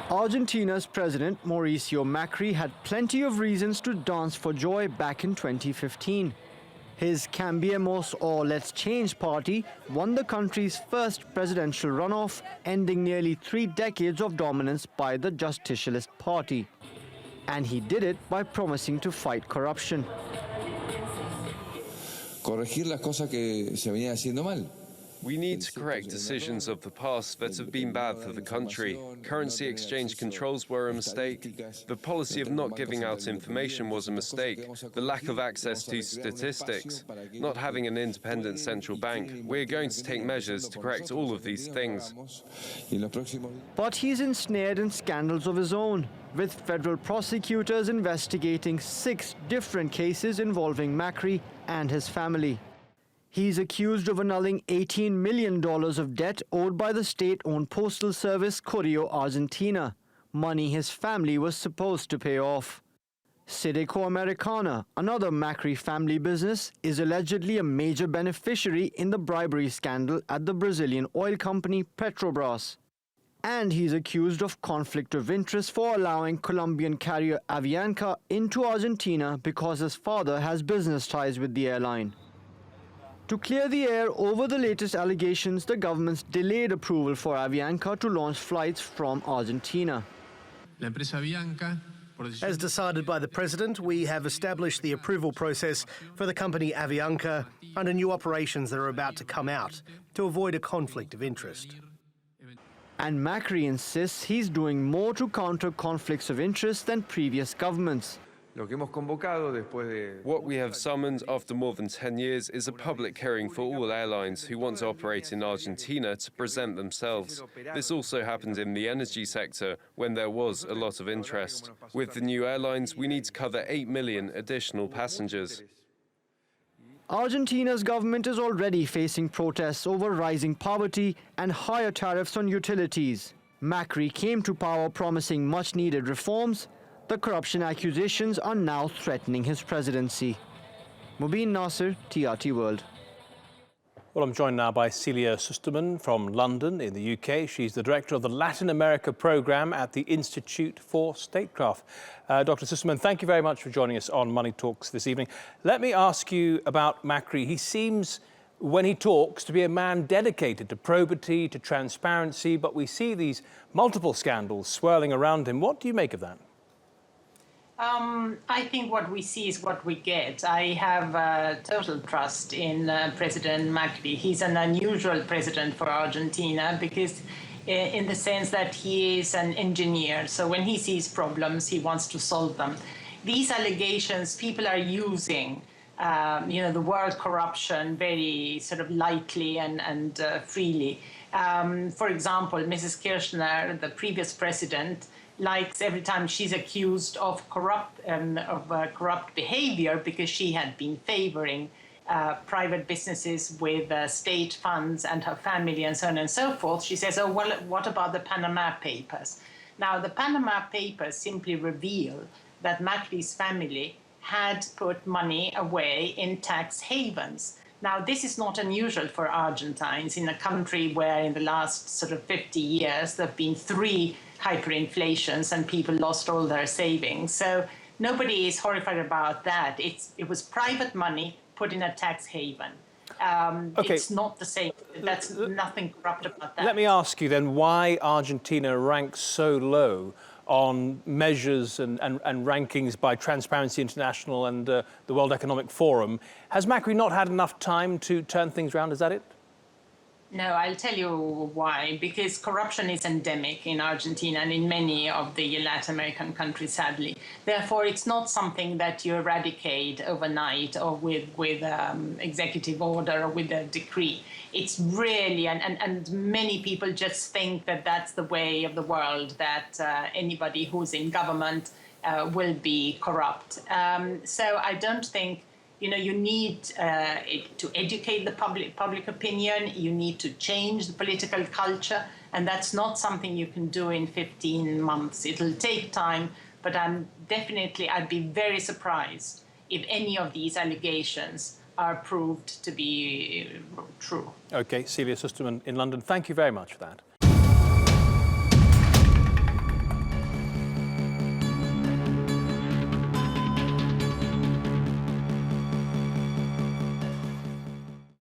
Argentina's President Mauricio Macri had plenty of reasons to dance for joy back in 2015. His Cambiemos or Let's Change party won the country's first presidential runoff, ending nearly 3 decades of dominance by the Justicialist Party. And he did it by promising to fight corruption. Corregir las cosas que se venían haciendo mal. We need to correct decisions of the past that have been bad for the country. Currency exchange controls were a mistake. The policy of not giving out information was a mistake. The lack of access to statistics. Not having an independent central bank. We're going to take measures to correct all of these things. But he's ensnared in scandals of his own, with federal prosecutors investigating 6 different cases involving Macri and his family. He's accused of annulling $18 million of debt owed by the state-owned postal service Correo Argentina, money his family was supposed to pay off. Sideco Americana, another Macri family business, is allegedly a major beneficiary in the bribery scandal at the Brazilian oil company Petrobras. And he's accused of conflict of interest for allowing Colombian carrier Avianca into Argentina because his father has business ties with the airline. To clear the air over the latest allegations, the government's delayed approval for Avianca to launch flights from Argentina. As decided by the President, we have established the approval process for the company Avianca under new operations that are about to come out to avoid a conflict of interest. And Macri insists he's doing more to counter conflicts of interest than previous governments. What we have summoned after more than 10 years is a public hearing for all airlines who want to operate in Argentina to present themselves. This also happened in the energy sector when there was a lot of interest. With the new airlines, we need to cover 8 million additional passengers. Argentina's government is already facing protests over rising poverty and higher tariffs on utilities. Macri came to power promising much-needed reforms. The corruption accusations are now threatening his presidency. Mobin Nasir, TRT World. Well, I'm joined now by Celia Szusterman from London in the UK. She's the director of the Latin America programme at the Institute for Statecraft. Dr. Szusterman, thank you very much for joining us on Money Talks this evening. Let me ask you about Macri. He seems, when he talks, to be a man dedicated to probity, to transparency, but we see these multiple scandals swirling around him. What do you make of that? I think what we see is what we get. I have total trust in President Macri. He's an unusual president for Argentina because in the sense that he is an engineer. So when he sees problems, he wants to solve them. These allegations, people are using, the word corruption very sort of lightly and freely. For example, Mrs. Kirchner, the previous president, likes every time she's accused of corrupt behavior because she had been favoring private businesses with state funds and her family and so on and so forth. She says, oh, well, what about the Panama Papers? Now, the Panama Papers simply reveal that Macri's family had put money away in tax havens. Now, this is not unusual for Argentines in a country where in the last sort of 50 years there have been 3 hyperinflations and people lost all their savings. So nobody is horrified about that. It was private money put in a tax haven. Okay. It's not the same. That's nothing corrupt about that. Let me ask you then why Argentina ranks so low on measures and rankings by Transparency International and the World Economic Forum. Has Macri not had enough time to turn things around? Is that it? No, I'll tell you why. Because corruption is endemic in Argentina and in many of the Latin American countries, sadly. Therefore, it's not something that you eradicate overnight or with executive order or with a decree. It's really, and many people just think that that's the way of the world, that anybody who's in government will be corrupt. So I don't think you need to educate the public opinion. You need to change the political culture, and that's not something you can do in 15 months. It'll take time, but I'd be very surprised if any of these allegations are proved to be true. Okay, Celia Szusterman in London, thank you very much for that.